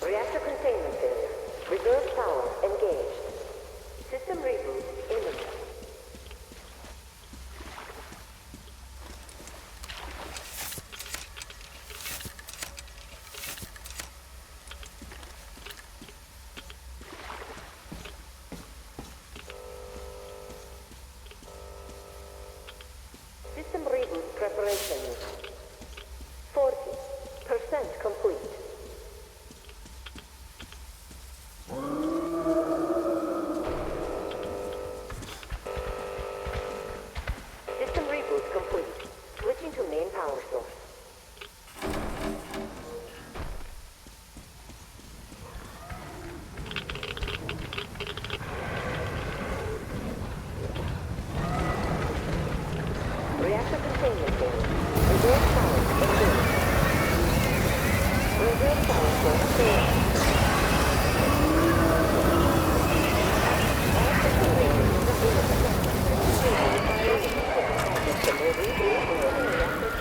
Reactor containment failure. Reserve power engaged. System reboot imminent. System reboot preparation. 40% complete. System reboot complete. Switching to main power source. Reactor containment failure. Reserve power engaged. Reserve power source failed.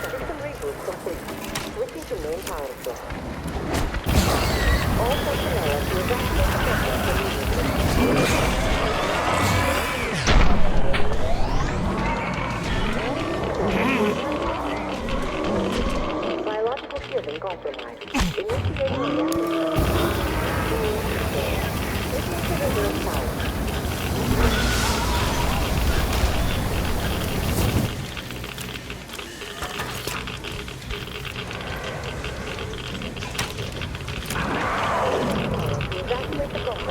System reboot complete. Switching to main power source. All personnel to evacuate immediately. Biological shielding compromised. Initiating reactor. Switching to reserve power. Evacuate the complex.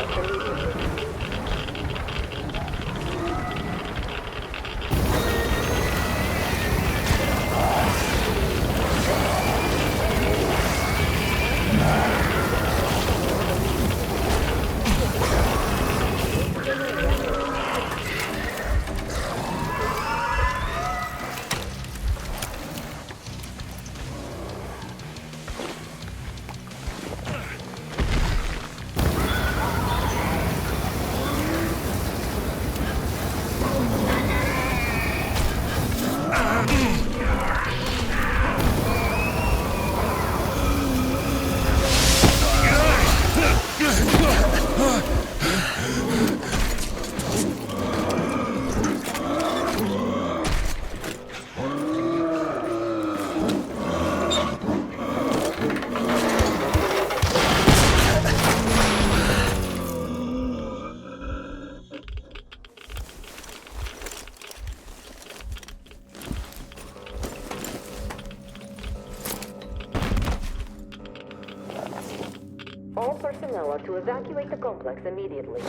personnel are to evacuate the complex immediately.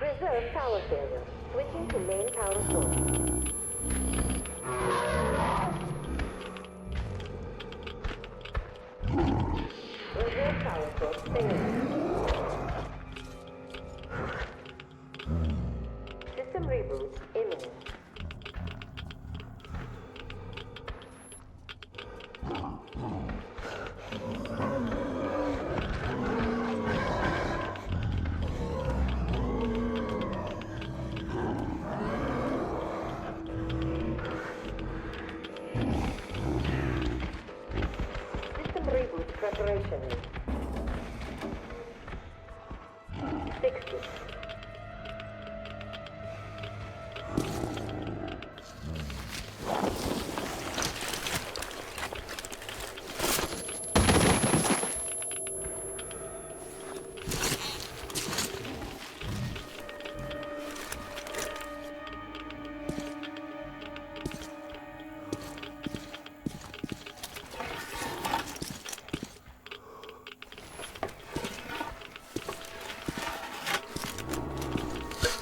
Reserve power failure. Switching to main power source. Reserve power source failure. System reboot imminent. System reboot preparation. 60.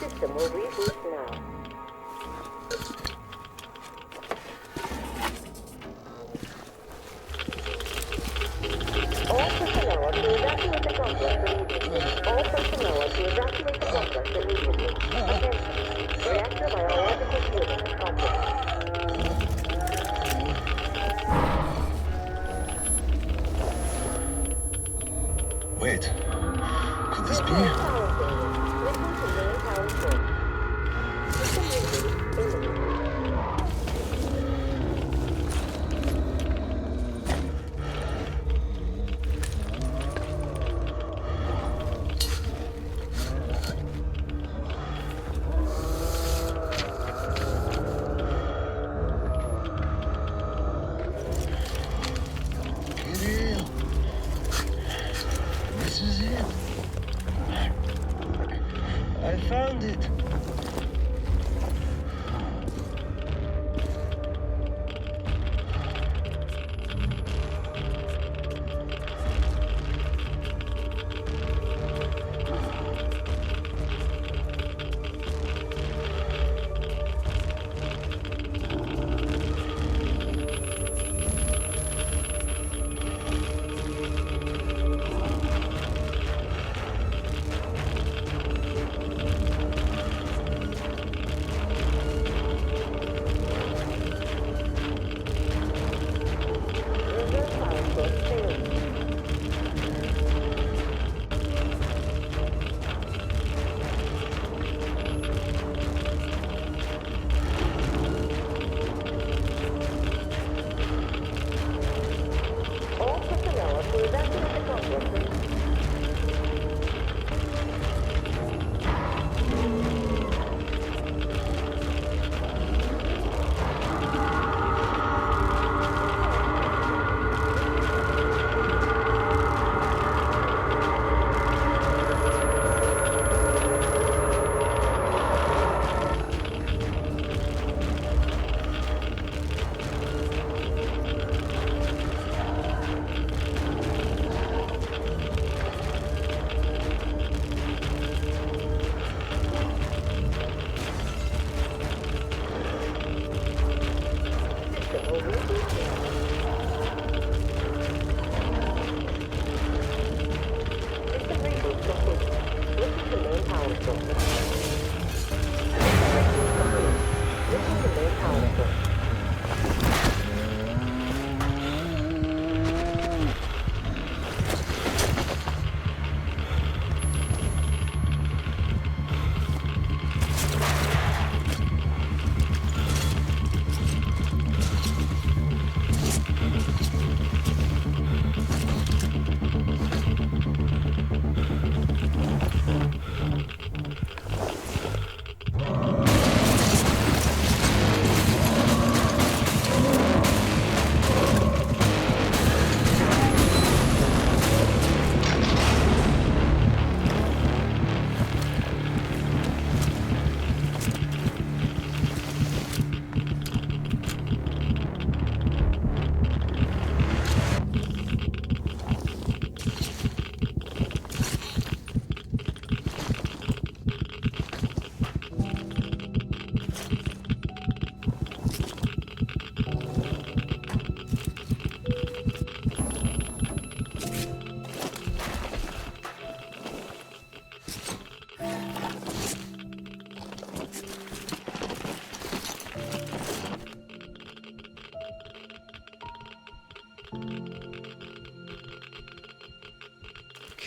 System will reboot now. All personnel are to evacuate the complex immediately. All personnel are to evacuate the complex immediately. Attention. Reactor biological unit complex. Wait, could this be? Power failure. Switching to main power source.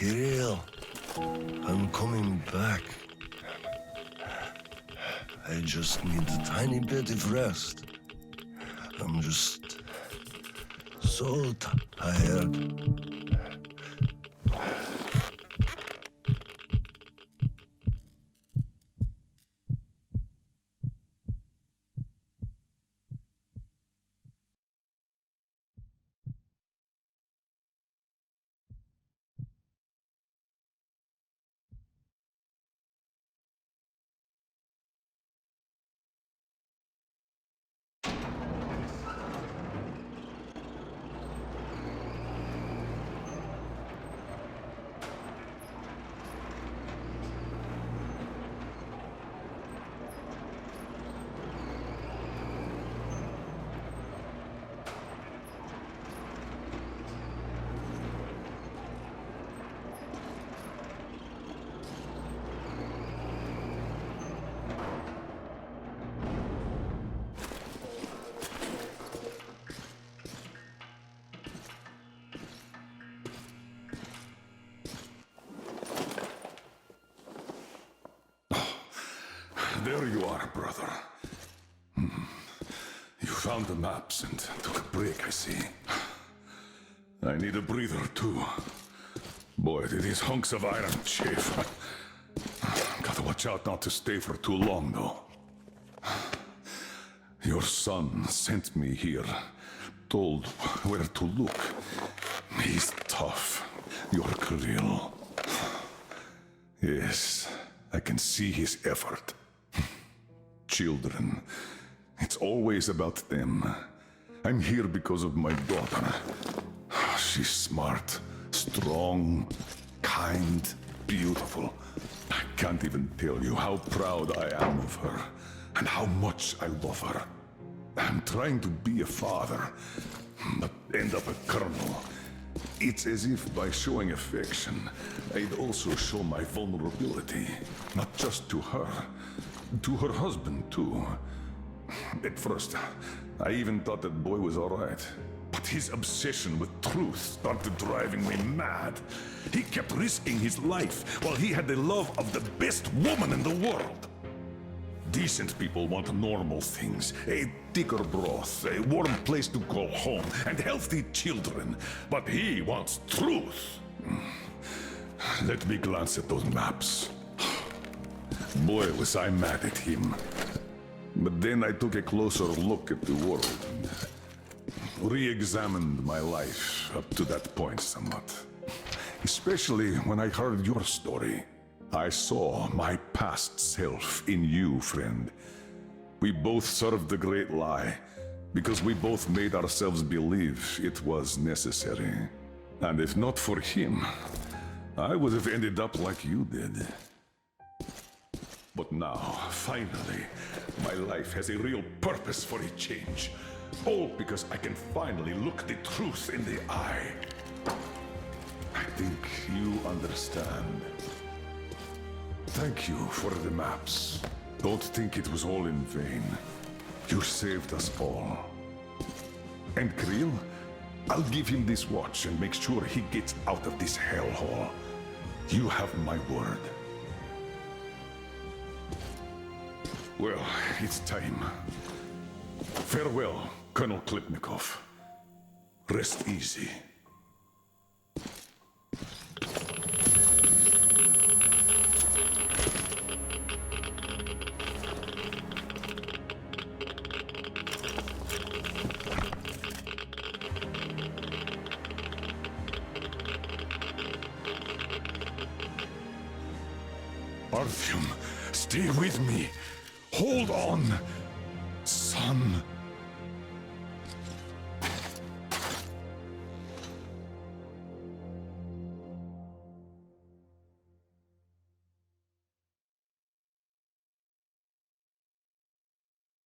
Kirill, I'm coming back. I just need a tiny bit of rest. I'm just so tired. There you are, brother. You found the maps and took a break, I see. I need a breather, too. Boy, do these hunks of iron chafe. Gotta watch out not to stay for too long, though. Your son sent me here, told where to look. He's tough, your Kirill. Yes, I can see his effort. Children, it's always about them. I'm here because of my daughter. She's smart, strong, kind, beautiful. I can't even tell you how proud I am of her and how much I love her. I'm trying to be a father, but end up a colonel. It's as if by showing affection, I'd also show my vulnerability, not just to her, to her husband too. At first, I even thought that boy was all right. But his obsession with truth started driving me mad. He kept risking his life while he had the love of the best woman in the world. Decent people want normal things, a thicker broth, a warm place to call home, and healthy children. But he wants truth. Let me glance at those maps. Boy, was I mad at him. But then I took a closer look at the world and re-examined my life up to that point somewhat. Especially when I heard your story. I saw my past self in you, friend. We both served the great lie because we both made ourselves believe it was necessary. And if not for him, I would have ended up like you did. But now, finally, my life has a real purpose for a change. All because I can finally look the truth in the eye. I think you understand. Thank you for the maps. Don't think it was all in vain. You saved us all. And Kirill, I'll give him this watch and make sure he gets out of this hellhole. You have my word. Well, it's time. Farewell, Colonel Klipnikov. Rest easy. Artyom, stay with me. Hold on, son.